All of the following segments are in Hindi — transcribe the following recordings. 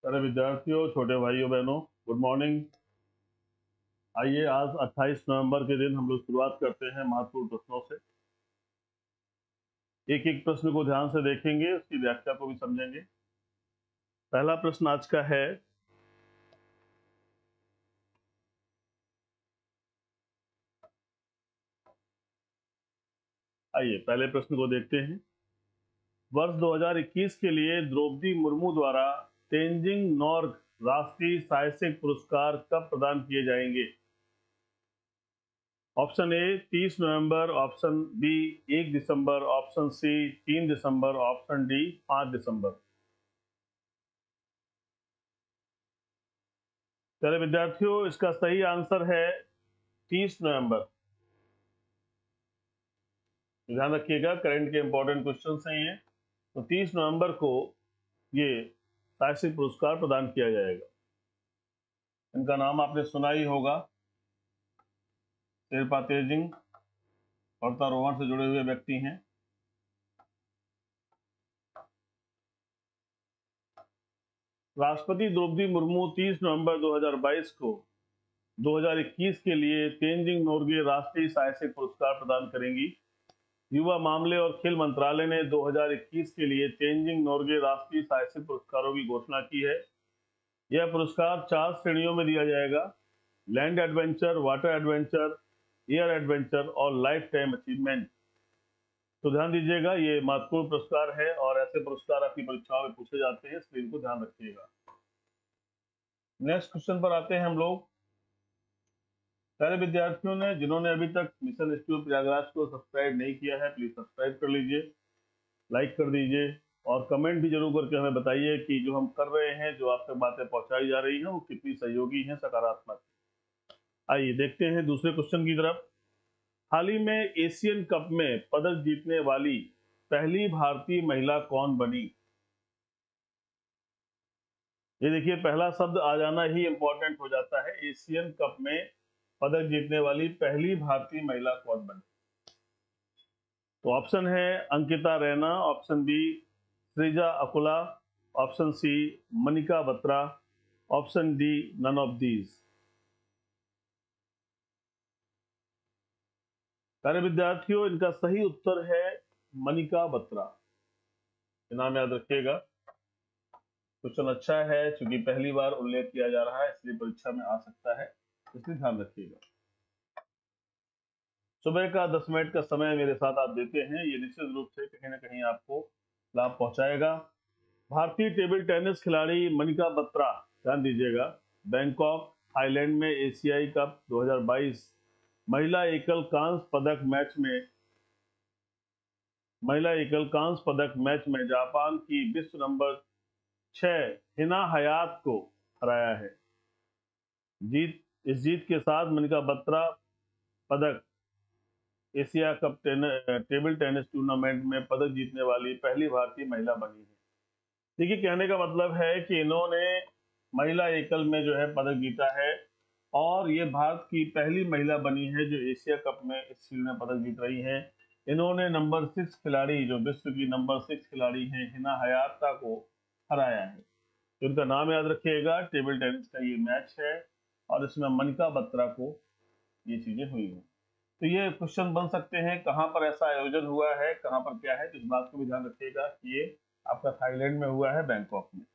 सारे विद्यार्थियों, छोटे भाइयों बहनों, गुड मॉर्निंग। आइए आज 28 नवंबर के दिन हम लोग शुरुआत करते हैं महत्वपूर्ण प्रश्नों से। एक एक प्रश्न को ध्यान से देखेंगे, उसकी व्याख्या को भी समझेंगे। पहला प्रश्न आज का है, आइए पहले प्रश्न को देखते हैं। वर्ष 2021 के लिए द्रौपदी मुर्मू द्वारा तेंजिंग नॉर्गे राष्ट्रीय साहसिक पुरस्कार कब प्रदान किए जाएंगे? ऑप्शन ए 30 नवंबर, ऑप्शन बी 1 दिसंबर, ऑप्शन सी 3 दिसंबर, ऑप्शन डी 5 दिसंबर। चले विद्यार्थियों, इसका सही आंसर है 30 नवंबर। ध्यान रखिएगा, करंट के इंपॉर्टेंट क्वेश्चन हैं ये। तो 30 नवंबर को ये साहसिक पुरस्कार प्रदान किया जाएगा। इनका नाम आपने सुना ही होगा, शेरपा तेजिंग, पर्वतारोहण से जुड़े हुए व्यक्ति हैं। राष्ट्रपति द्रौपदी मुर्मू 30 नवंबर 2022 को 2021 के लिए तेंजिंग नोर्गे राष्ट्रीय साहसिक पुरस्कार प्रदान करेंगी। युवा मामले और खेल मंत्रालय ने 2021 के लिए तेंजिंग नोर्गे राष्ट्रीय साहसिक पुरस्कारों की घोषणा की है। यह पुरस्कार 4 श्रेणियों में दिया जाएगा: land adventure, water adventure, air adventure और लाइफ टाइम अचीवमेंट। तो ध्यान दीजिएगा, ये महत्वपूर्ण पुरस्कार है और ऐसे पुरस्कार आपकी परीक्षाओं में पूछे जाते हैं, इसलिए इनको ध्यान रखिएगा। नेक्स्ट क्वेश्चन पर आते हैं हम लोग। सारे विद्यार्थियों ने जिन्होंने अभी तक मिशन इंस्टीट्यूट प्रयागराज को सब्सक्राइब नहीं किया है, प्लीज सब्सक्राइब कर लीजिए, लाइक कर दीजिए और कमेंट भी जरूर करके हमें बताइए कि जो हम कर रहे हैं, जो आप तक बातें पहुंचाई जा रही हैं, वो कितनी सहयोगी हैं, सकारात्मक। आइए देखते हैं दूसरे क्वेश्चन की तरफ। हाल ही में एशियन कप में पदक जीतने वाली पहली भारतीय महिला कौन बनी? ये देखिए, पहला शब्द आ जाना ही इंपॉर्टेंट हो जाता है। एशियन कप में पदक जीतने वाली पहली भारतीय महिला कौन बनी? तो ऑप्शन है Ankita Raina, option B Sreeja Akula, option C Manika Batra, option D none of these. प्यारे विद्यार्थियों, इनका सही उत्तर है मनिका बत्रा। नाम याद रखिएगा। क्वेश्चन अच्छा है, चूंकि पहली बार उल्लेख किया जा रहा है इसलिए परीक्षा में आ सकता है, इसलिए ध्यान रखिएगा। सुबह का 10 मिनट का समय मेरे साथ आप देते हैं, ये निश्चित रूप से कहीं ना कहीं आपको लाभ पहुंचाएगा। भारतीय टेबल टेनिस खिलाड़ी मनिका बत्रा, ध्यान दीजिएगा, बैंकॉक थाईलैंड में एशियाई कप 2022 महिला एकल कांस्य पदक मैच में जापान की विश्व नंबर 6 हिना हयात को हराया है। इस जीत के साथ मनिका बत्रा पदक Asia cup table tennis tournament में पदक जीतने वाली पहली भारतीय महिला बनी है। देखिए, कहने का मतलब है कि इन्होंने महिला एकल में जो है पदक जीता है और ये भारत की पहली महिला बनी है जो एशिया कप में इस फील्ड में पदक जीत रही है। इन्होंने नंबर 6 खिलाड़ी, जो विश्व की नंबर 6 खिलाड़ी हैं, हिना हयाता को हराया है। तो इनका नाम याद रखिएगा। टेबल टेनिस का ये मैच है और इसमें मनिका बत्रा को ये चीजें हुई हैं। तो ये क्वेश्चन बन सकते हैं, कहां पर ऐसा आयोजन हुआ है, कहां पर क्या है, तो इस बात को भी ध्यान रखिएगा कि ये आपका थाईलैंड में हुआ है, बैंकॉक में।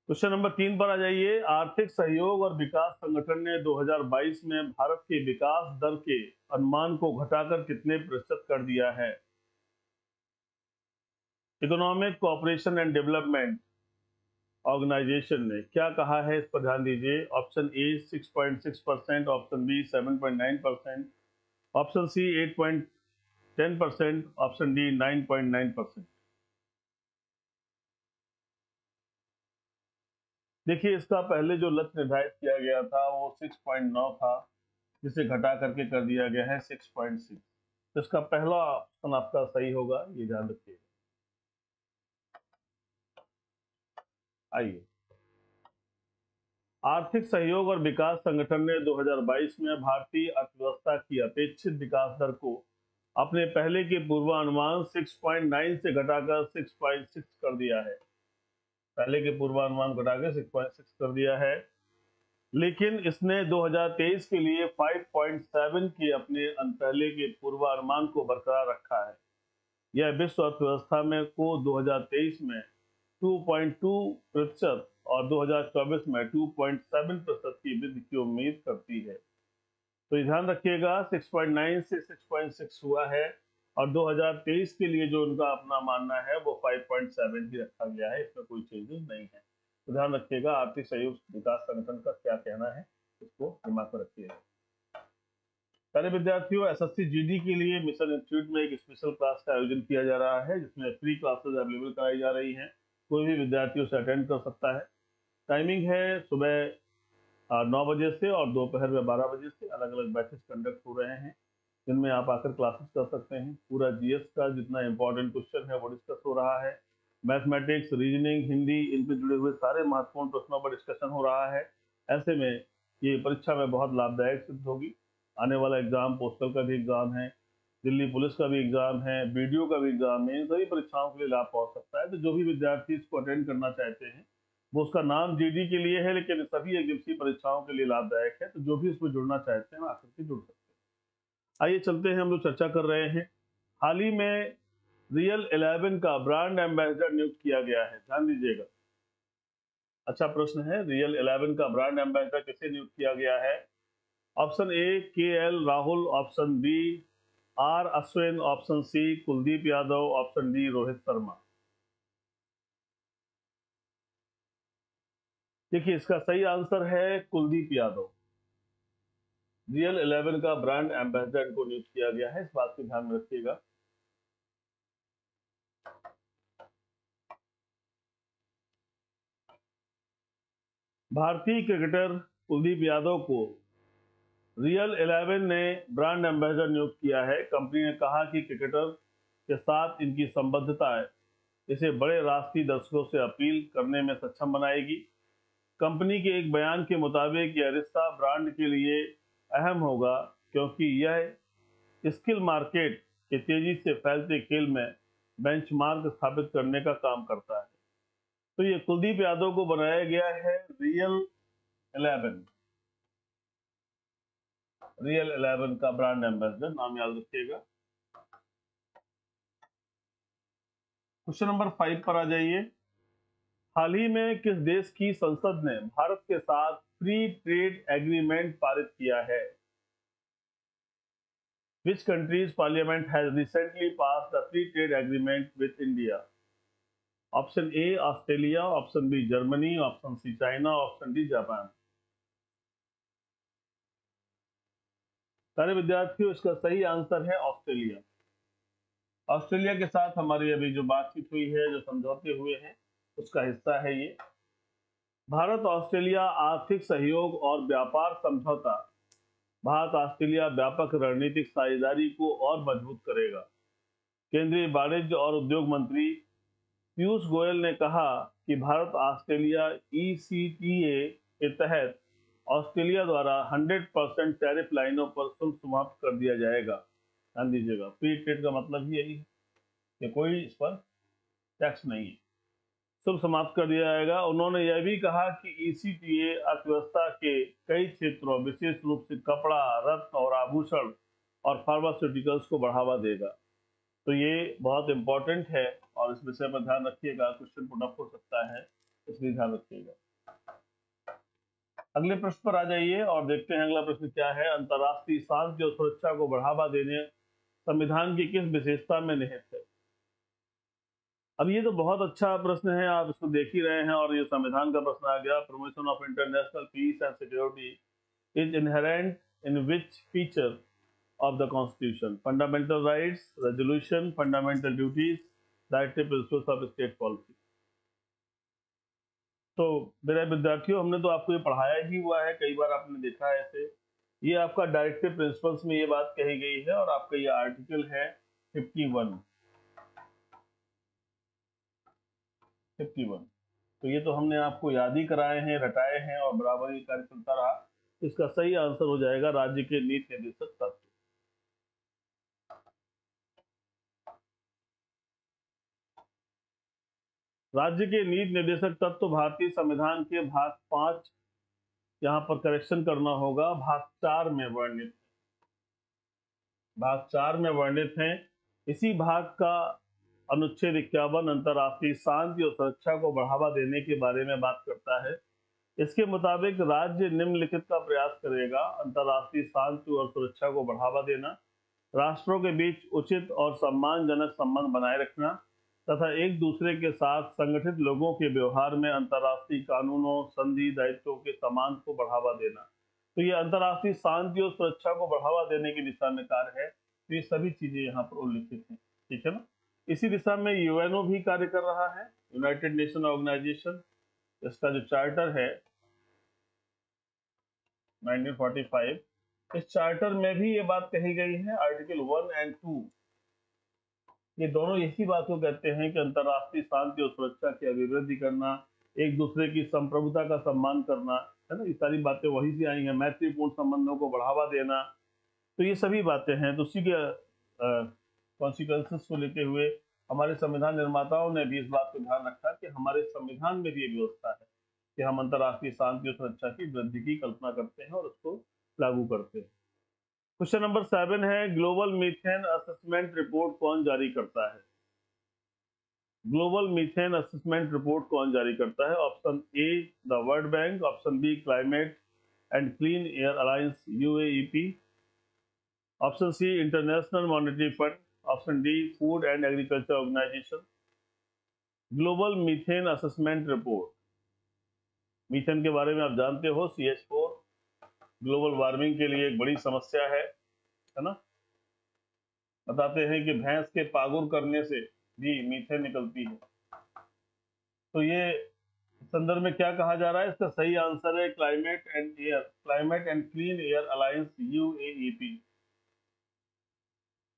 क्वेश्चन नंबर 3 पर आ जाइए। आर्थिक सहयोग और विकास संगठन ने 2022 में भारत के विकास दर के अनुमान को घटाकर कितने प्रतिशत कर दिया है? Economic cooperation and development organisation ने क्या कहा है, इस पर ध्यान दीजिए। Option A 6.6%, option B 7.9%, option C 8.10%, option D 9.9%। देखिए, इसका पहले जो लक्ष्य निर्धारित किया गया था वो 6.9 था, जिसे घटा करके कर दिया गया है 6.6। तो इसका पहला ऑप्शन आपका सही होगा, ये ध्यान रखिएगा। आइए, आर्थिक सहयोग और विकास संगठन ने 2022 में भारतीय अर्थव्यवस्था की अपेक्षित विकास दर को अपने पहले के पूर्वानुमान 6.9 से घटाकर 6.6 कर दिया है। पहले के पूर्वानुमान घटाकर 6.6 कर दिया है, लेकिन इसने 2023 के लिए 5.7 के अपने पहले के पूर्वानुमान को बरकरार रखा है। यह विश्व अर्थव्यवस्था में को 2023 में 2.2% और 2024 में 2.7% की वृद्धि की उम्मीद करती है। तो ध्यान रखिएगा 6.9 से 6.6 हुआ है और 2023 के लिए जो उनका अपना मानना है वो 5.7 ही रखा गया है, इसमें कोई चेंजेस नहीं है। तो ध्यान रखिएगा आर्थिक सहयोग विकास संगठन का क्या कहना है, इसको दिमाग में रखिएगा। सारे विद्यार्थियों, एसएससी जीडी के लिए मिशन इंस्टीट्यूट में एक स्पेशल क्लास का आयोजन किया जा रहा है, जिसमें फ्री क्लासेस अवेलेबल कराई जा रही हैं। कोई भी विद्यार्थी उसे अटेंड कर सकता है। टाइमिंग है सुबह 9 बजे से और दोपहर में 12 बजे से। अलग अलग बैचेस कंडक्ट हो रहे हैं, जिनमें आप आकर क्लासेस कर सकते हैं। पूरा जीएस का जितना इंपॉर्टेंट क्वेश्चन है वो डिस्कस हो रहा है। मैथमेटिक्स, रीजनिंग, हिंदी, इनसे जुड़े हुए सारे महत्वपूर्ण प्रश्नों पर डिस्कशन हो रहा है। ऐसे में ये परीक्षा में बहुत लाभदायक सिद्ध होगी। आने वाला एग्जाम पोस्टल का भी एग्जाम है, दिल्ली पुलिस का भी एग्जाम है, बीडीओ का भी एग्जाम है। इन सभी परीक्षाओं के लिए लाभ पहुंच सकता है। तो जो भी विद्यार्थी इसको अटेंड करना चाहते हैं, वो उसका नाम जीडी के लिए है, लेकिन सभी एग्जिट परीक्षाओं के लिए लाभदायक है। तो जो भी उसमें जुड़ना चाहते हैं आकर के जुड़ सकते हैं। आइए चलते हैं, हम लोग चर्चा कर रहे हैं। हाल ही में रियल 11 का ब्रांड एम्बेसडर नियुक्त किया गया है। ध्यान दीजिएगा, अच्छा प्रश्न है। रियल 11 का ब्रांड एम्बेसडर किसे नियुक्त किया गया है? Option A KL Rahul, option B R Ashwin, option C Kuldeep Yadav, option D Rohit Sharma. देखिए, इसका सही आंसर है कुलदीप यादव। रियल 11 का ब्रांड एम्बेसडर को नियुक्त किया गया है, इस बात को ध्यान में रखिएगा। भारतीय क्रिकेटर कुलदीप यादव को रियल 11 ने ब्रांड एम्बेसडर नियुक्त किया है। कंपनी ने कहा कि क्रिकेटर के साथ इनकी संबद्धता है इसे बड़े राष्ट्रीय दर्शकों से अपील करने में सक्षम बनाएगी। कंपनी के एक बयान के मुताबिक यह रिश्ता ब्रांड के लिए अहम होगा, क्योंकि यह स्किल मार्केट के तेजी से फैलते खेल में बेंचमार्क स्थापित करने का काम करता है। तो ये कुलदीप यादव को बनाया गया है रियल 11 का ब्रांड एम्बेसडर, नाम याद रखिएगा। क्वेश्चन नंबर 5 पर आ जाइए। हाल ही में किस देश की संसद ने भारत के साथ फ्री ट्रेड एग्रीमेंट पारित किया है? Which country's parliament has recently passed a free trade agreement with India? Option A Australia, option B Germany, option C China, option D Japan. सारे विद्यार्थियों, इसका सही आंसर है ऑस्ट्रेलिया। ऑस्ट्रेलिया के साथ हमारी अभी जो बातचीत हुई है, जो समझौते हुए हैं, उसका हिस्सा है ये। भारत ऑस्ट्रेलिया आर्थिक सहयोग और व्यापार समझौता भारत ऑस्ट्रेलिया व्यापक रणनीतिक साझेदारी को और मजबूत करेगा। केंद्रीय वाणिज्य और उद्योग मंत्री पीयूष गोयल ने कहा कि भारत ऑस्ट्रेलिया ECTA के तहत ऑस्ट्रेलिया द्वारा 100% टैरिफ लाइनों पर शुल्क समाप्त कर दिया जाएगा। ध्यान दीजिएगा, फ्री ट्रेड का मतलब ही यही है कि कोई इस पर टैक्स नहीं है, शुल्क समाप्त कर दिया जाएगा। उन्होंने यह भी कहा कि ECTA अर्थव्यवस्था के कई क्षेत्रों, विशेष रूप से कपड़ा, रत्न और आभूषण और फार्मास्यूटिकल्स को बढ़ावा देगा। तो ये बहुत इंपॉर्टेंट है और इस विषय पर ध्यान रखिएगा, क्वेश्चन पुट अप हो सकता है, इसलिए ध्यान रखिएगा। अगले प्रश्न पर आ जाइए और देखते हैं अगला प्रश्न क्या है। अंतर्राष्ट्रीय शांति और सुरक्षा को बढ़ावा देने संविधान की किस विशेषता में निहित है? अब ये तो बहुत अच्छा प्रश्न है, आप इसको देख ही रहे हैं और ये संविधान का प्रश्न आ गया। Promotion of international peace and security is inherent in which feature of the constitution? Fundamental rights, resolution, fundamental duties, directive principles of state policy। तो मेरे विद्यार्थियों, हमने तो आपको ये पढ़ाया ही हुआ है, कई बार आपने देखा है इसे। ये आपका डायरेक्टिव प्रिंसिपल्स में ये बात कही गई है और आपका ये आर्टिकल है 51। तो ये तो हमने आपको याद ही कराए हैं, रटाए हैं और बराबर ये कार्य चलता रहा। इसका सही आंसर हो जाएगा राज्य के नीति निर्देशक तत्व। राज्य के नीति निर्देशक तत्व भारतीय संविधान के भाग 5, यहाँ पर करेक्शन करना होगा, भाग 4 में वर्णित, भाग 4 में वर्णित हैं। इसी भाग का अनुच्छेद 51 अंतर्राष्ट्रीय शांति और सुरक्षा को बढ़ावा देने के बारे में बात करता है। इसके मुताबिक राज्य निम्नलिखित का प्रयास करेगा: अंतर्राष्ट्रीय शांति और सुरक्षा को बढ़ावा देना, राष्ट्रों के बीच उचित और सम्मानजनक संबंध बनाए रखना तथा एक दूसरे के साथ संगठित लोगों के व्यवहार में अंतर्राष्ट्रीय कानूनों, संधि, दायित्वों के सम्मान को बढ़ावा देना। तो ये अंतर्राष्ट्रीय शांति और सुरक्षा को बढ़ावा देने की दिशा में कार्य है। तो ये सभी चीजें यहाँ पर उल्लिखित हैं, ठीक है ना। इसी दिशा में यूएनओ भी कार्य कर रहा है, यूनाइटेड नेशन ऑर्गेनाइजेशन। इसका जो चार्टर है 1945, इस चार्टर में भी ये बात कही गई है, आर्टिकल 1 और 2, ये दोनों इसी बात को कहते हैं कि अंतर्राष्ट्रीय शांति और सुरक्षा की अभिवृद्धि करना, एक दूसरे की संप्रभुता का सम्मान करना, है ना, ये सारी बातें वही से आई हैं। मैत्रीपूर्ण संबंधों को बढ़ावा देना, तो ये सभी बातें हैं। तो उसी के कॉन्सिक्वेंसेस को लेते हुए हमारे संविधान निर्माताओं ने भी इस बात को ध्यान रखा कि हमारे संविधान में भी ये व्यवस्था है कि हम अंतर्राष्ट्रीय शांति और सुरक्षा की वृद्धि की कल्पना करते हैं और उसको लागू करते हैं। क्वेश्चन नंबर 7 है, ग्लोबल मीथेन असेसमेंट रिपोर्ट कौन जारी करता है? ग्लोबल मीथेन असेसमेंट रिपोर्ट कौन जारी करता है? Option A the World Bank, option B Climate and Clean Air Alliance UAEP, option C International Monetary Fund, option D Food and Agriculture Organisation. Global Methane Assessment report, methane के बारे में आप जानते हो, CH4 ग्लोबल वार्मिंग के लिए एक बड़ी समस्या है ना। बताते हैं कि भैंस के पागुर करने से भी मीथेन निकलती है। तो ये संदर्भ में क्या कहा जा रहा है? इसका सही आंसर है Climate and Clean Air Alliance UAEP,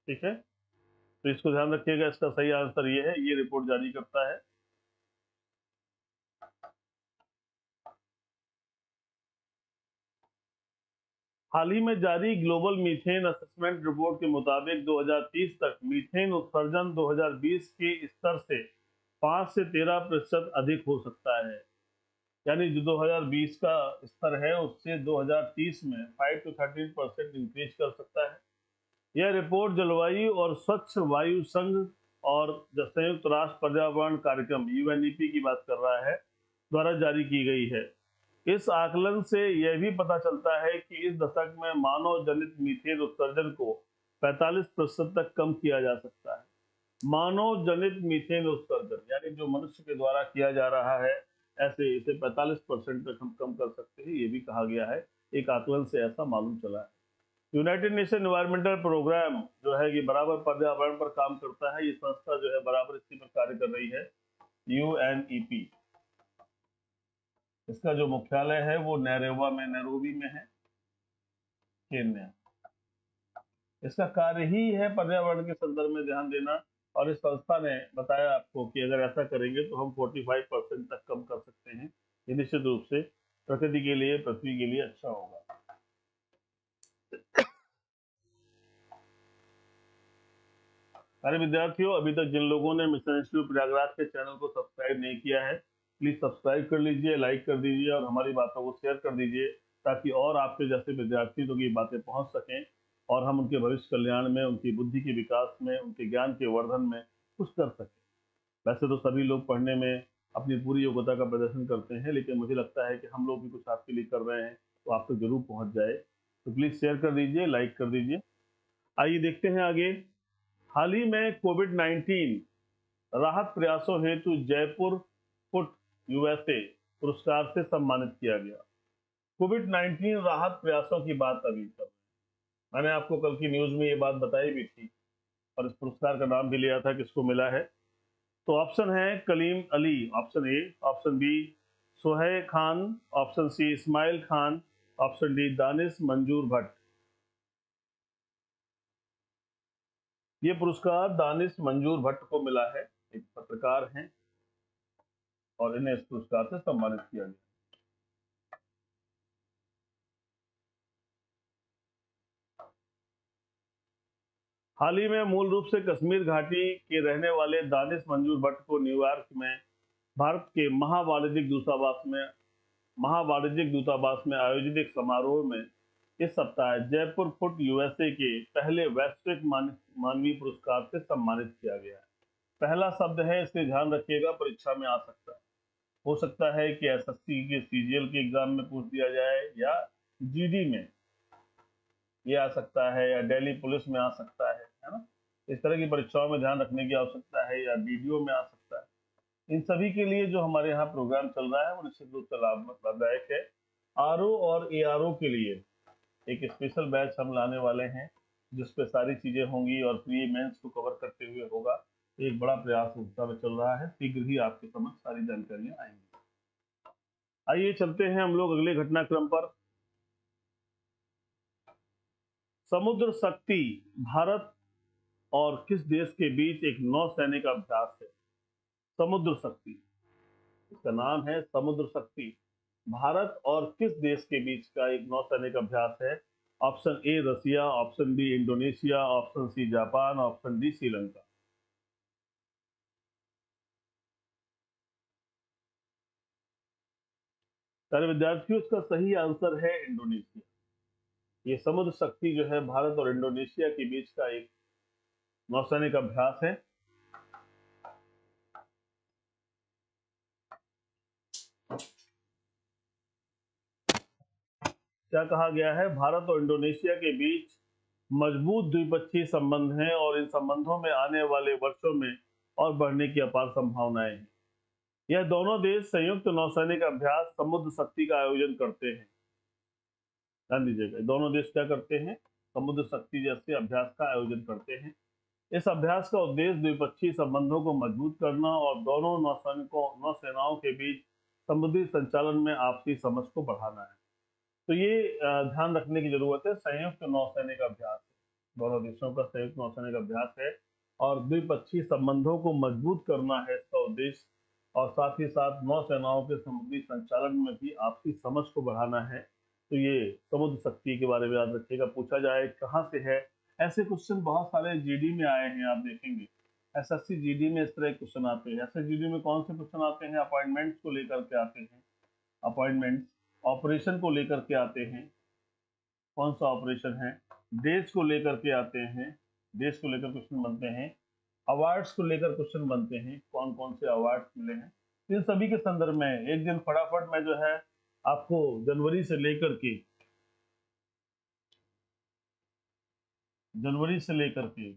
ठीक है। तो इसको ध्यान रखिएगा, इसका सही आंसर ये है, ये रिपोर्ट जारी करता है। हाल ही में जारी ग्लोबल मीथेन असेसमेंट रिपोर्ट के मुताबिक 2030 तक मीथेन उत्सर्जन 2020 के स्तर से 5 से 13% अधिक हो सकता है। यानी जो 2020 का स्तर है उससे 2030 में 5 to 13% इंक्रीज कर सकता है। यह रिपोर्ट जलवायु और स्वच्छ वायु संघ और संयुक्त राष्ट्र पर्यावरण कार्यक्रम UNEP की बात कर रहा है द्वारा जारी की गई है। इस आकलन से यह भी पता चलता है कि इस दशक में मानव जनित मीथेन उत्सर्जन को 45% तक कम किया जा सकता है। मानव जनित मीथेन उत्सर्जन यानी जो मनुष्य के द्वारा किया जा रहा है, ऐसे इसे 45% तक हम कम कर सकते हैं, ये भी कहा गया है। एक आकलन से ऐसा मालूम चला है। यूनाइटेड नेशन एनवायरमेंटल प्रोग्राम जो है कि बराबर पर्यावरण पर काम करता है, ये संस्था जो है बराबर इसी पर कार्य कर रही है, UNEP। इसका जो मुख्यालय है वो नैरोबी में है, केन्या। इसका कार्य ही है पर्यावरण के संदर्भ में ध्यान देना, और इस संस्था ने बताया आपको कि अगर ऐसा करेंगे तो हम 45% तक कम कर सकते हैं। ये निश्चित रूप से प्रकृति के लिए, पृथ्वी के लिए अच्छा होगा। अरे विद्यार्थियों, अभी तक जिन लोगों ने मिशन इंस्टीट्यूट प्रयागराज के चैनल को सब्सक्राइब नहीं किया है, प्लीज सब्सक्राइब कर लीजिए, लाइक कर दीजिए और हमारी बातों को शेयर कर दीजिए, ताकि और आपके जैसे विद्यार्थी तक ये बातें पहुंच सकें और हम उनके भविष्य कल्याण में, उनकी बुद्धि के विकास में, उनके ज्ञान के वर्धन में कुछ कर सकें। वैसे तो सभी लोग पढ़ने में अपनी पूरी योग्यता का प्रदर्शन करते हैं, लेकिन मुझे लगता है कि हम लोग भी कुछ आपके लिए कर रहे हैं तो आप तक जरूर पहुंच जाए। तो प्लीज शेयर कर दीजिए, लाइक कर दीजिए। आइए देखते हैं आगे। हाल ही में कोविड-19 राहत प्रयासों हेतु जयपुर फुट USA पुरस्कार से सम्मानित किया गया। कोविड-19 राहत प्रयासों की बात अभी कर, मैंने आपको कल की न्यूज में ये बात बताई भी थी और इस पुरस्कार का नाम भी लिया था किसको मिला है। तो ऑप्शन है Kaleem Ali, option A, option B Shoaib Khan, option C Ismail Khan, option D Danish Manzoor Bhatt. ये पुरस्कार दानिश मंजूर भट्ट को मिला है, एक पत्रकार हैं और इन्हें इस पुरस्कार से सम्मानित किया गया। हाल ही में मूल रूप से कश्मीर घाटी के रहने वाले दानिश मंजूर भट्ट को न्यूयॉर्क में भारत के महावाणिज्यिक दूतावास में आयोजित एक समारोह में इस सप्ताह जयपुर फुट यूएसए के पहले वैश्विक मानवीय पुरस्कार से सम्मानित किया गया है। पहला शब्द है, इसलिए ध्यान रखिएगा, परीक्षा में आ सकता है। हो सकता है कि एसएससी के सीजीएल के एग्जाम में पूछ दिया जाए, या जीडी में ये आ सकता है, या दिल्ली पुलिस में आ सकता है ना। इस तरह की परीक्षाओं में ध्यान रखने की आवश्यकता है, या बीडीओ में आ सकता है। इन सभी के लिए जो हमारे यहाँ प्रोग्राम चल रहा है वो निश्चित रूप से लाभदायक है। आरओ और एआरओ के लिए एक स्पेशल बैच हम लाने वाले हैं, जिसपे सारी चीजें होंगी और प्री मेंस को कवर करते हुए होगा। एक बड़ा प्रयास उस दिशा में चल रहा है, शीघ्र ही आपके समझ सारी जानकारियां आएंगी। आइए चलते हैं हम लोग अगले घटनाक्रम पर। समुद्र शक्ति भारत और किस देश के बीच एक नौसैनिक अभ्यास है? समुद्र शक्ति, इसका नाम है समुद्र शक्ति। भारत और किस देश के बीच का एक नौसैनिक अभ्यास है? Option A Russia, option B Indonesia, option C Japan, option D Sri Lanka. सारे विद्यार्थियों, इसका सही आंसर है इंडोनेशिया। ये समुद्र शक्ति जो है भारत और इंडोनेशिया के बीच का एक नौसैनिक अभ्यास है। क्या कहा गया है? भारत और इंडोनेशिया के बीच मजबूत द्विपक्षीय संबंध हैं और इन संबंधों में आने वाले वर्षों में और बढ़ने की अपार संभावनाएं हैं। यह दोनों देश संयुक्त नौसैनिक अभ्यास समुद्र शक्ति का आयोजन करते हैं। ध्यान दीजिएगा, दोनों देश क्या करते हैं? समुद्र शक्ति जैसे अभ्यास का आयोजन करते हैं। इस अभ्यास का उद्देश्य द्विपक्षीय संबंधों को मजबूत करना और दोनों नौसेनाओं के बीच समुद्री संचालन में आपसी समझ को बढ़ाना है। तो ये ध्यान रखने की जरूरत है, संयुक्त नौसैनिक अभ्यास है, दोनों देशों का संयुक्त नौसैनिक अभ्यास है और द्विपक्षीय संबंधों को मजबूत करना है इसका उद्देश्य, और साथ ही साथ नौसेनाओं के समुद्री संचालन में भी आपसी समझ को बढ़ाना है। तो ये समुद्र शक्ति के बारे में याद रखिएगा। पूछा जाए कहाँ से है, ऐसे क्वेश्चन बहुत सारे जीडी में आए हैं, आप देखेंगे एसएससी जीडी में इस तरह के क्वेश्चन आते हैं। एसएससी जीडी में कौन से क्वेश्चन आते हैं? अपॉइंटमेंट्स को लेकर के आते हैं, अपॉइंटमेंट्स, ऑपरेशन को लेकर के आते हैं, कौन सा ऑपरेशन है, देश को लेकर के आते हैं, देश को लेकर क्वेश्चन बनते हैं, अवार्ड्स को लेकर क्वेश्चन बनते हैं, कौन कौन से अवार्ड्स मिले हैं। इन सभी के संदर्भ में एक दिन फटाफट मैं जो है आपको जनवरी से लेकर के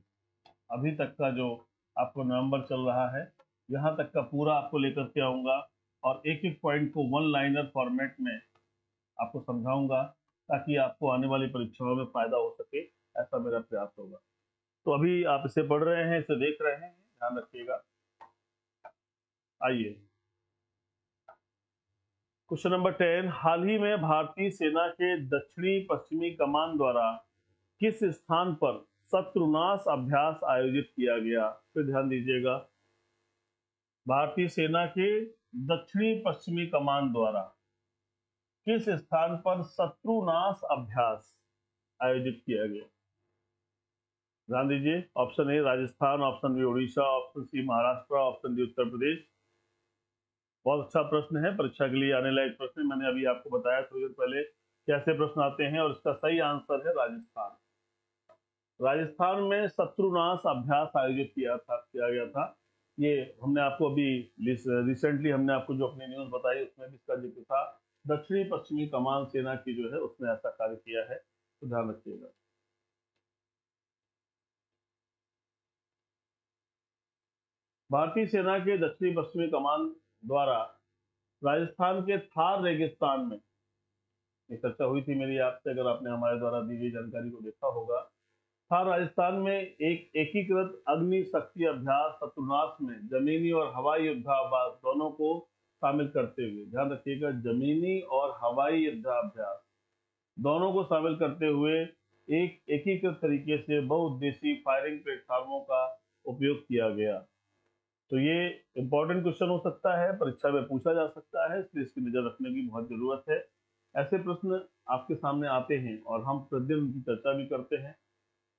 अभी तक का जो आपको नवंबर चल रहा है, यहाँ तक का पूरा आपको लेकर के आऊंगा और एक एक पॉइंट को वन लाइनर फॉर्मेट में आपको समझाऊंगा, ताकि आपको आने वाली परीक्षाओं में फायदा हो सके, ऐसा मेरा प्रयास होगा। तो अभी आप इसे पढ़ रहे हैं, इसे देख रहे हैं, ध्यान रखिएगा। आइए क्वेश्चन नंबर 10, हाल ही में भारतीय सेना के दक्षिणी पश्चिमी कमान द्वारा किस स्थान पर शत्रुनाश अभ्यास आयोजित किया गया? फिर ध्यान दीजिएगा, भारतीय सेना के दक्षिणी पश्चिमी कमान द्वारा किस स्थान पर शत्रुनाश अभ्यास आयोजित किया गया? ध्यान दीजिए, option A Rajasthan, option B Orissa, option C Maharashtra, option D Uttar Pradesh. बहुत अच्छा प्रश्न है, परीक्षा के लिए आने लायक प्रश्न। मैंने अभी आपको बताया थोड़ी देर पहले कैसे प्रश्न आते हैं, और इसका सही आंसर है राजस्थान। राजस्थान में शत्रुनाश अभ्यास आयोजित किया गया था। ये हमने आपको अभी रिसेंटली हमने आपको जो अपनी न्यूज बताई उसमें भी इसका जिक्र था। दक्षिणी पश्चिमी कमान सेना की जो है उसने ऐसा कार्य किया है, तो ध्यान रखिएगा। भारतीय सेना के दक्षिणी पश्चिमी कमान द्वारा राजस्थान के थार रेगिस्तान में, ये चर्चा हुई थी मेरी आपसे, अगर आपने हमारे द्वारा दी गई जानकारी को देखा होगा, थार राजस्थान में एक एकीकृत अग्नि शक्ति अभ्यास शत्रुनाश में जमीनी और हवाई युद्धाभ्यास दोनों को शामिल करते हुए, ध्यान रखिएगा, जमीनी और हवाई युद्धाभ्यास दोनों को शामिल करते हुए एक एकीकृत तरीके से बहुउद्देशीय फायरिंग प्लेटफॉर्मों का उपयोग किया गया। तो ये इंपॉर्टेंट क्वेश्चन हो सकता है, परीक्षा में पूछा जा सकता है, इसलिए इसकी नजर रखने की बहुत जरूरत है। ऐसे प्रश्न आपके सामने आते हैं और हम प्रतिदिन उनकी चर्चा भी करते हैं।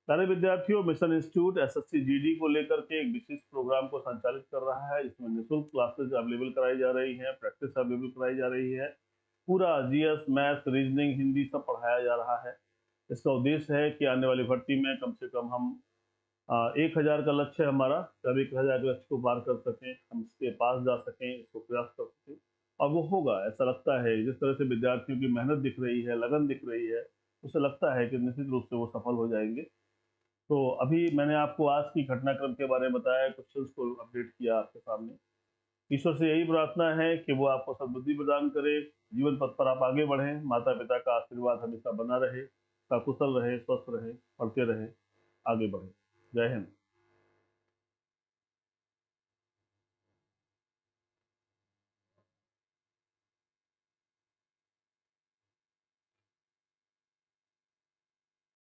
प्यारे विद्यार्थियों, मिशन इंस्टीट्यूट एसएससी जीडी को लेकर के एक विशेष प्रोग्राम को संचालित कर रहा है। इसमें निःशुल्क क्लासेज अवेलेबल कराई जा रही हैं, प्रैक्टिस अवेलेबल कराई जा रही है। पूरा जीएस, मैथ, रीजनिंग, हिंदी सब पढ़ाया जा रहा है। इसका उद्देश्य है कि आने वाली भर्ती में कम से कम हम 1000 का लक्ष्य है हमारा, तब 1000 के लक्ष्य को पार कर सकें, हम इसके पास जा सकें, इसको प्रयास कर सकें और वो होगा, ऐसा लगता है। जिस तरह से विद्यार्थियों की मेहनत दिख रही है, लगन दिख रही है, उसे लगता है कि निश्चित रूप से वो सफल हो जाएंगे। तो अभी मैंने आपको आज की घटनाक्रम के बारे में बताया, क्वेश्चंस को अपडेट किया आपके सामने। ईश्वर से यही प्रार्थना है कि वो आपको सद्बुद्धि प्रदान करे, जीवन पथ पर आप आगे बढ़ें, माता पिता का आशीर्वाद हमेशा बना रहे, सकुशल रहे, स्वस्थ रहे, पढ़ते रहे, आगे बढ़े। जय हिंद।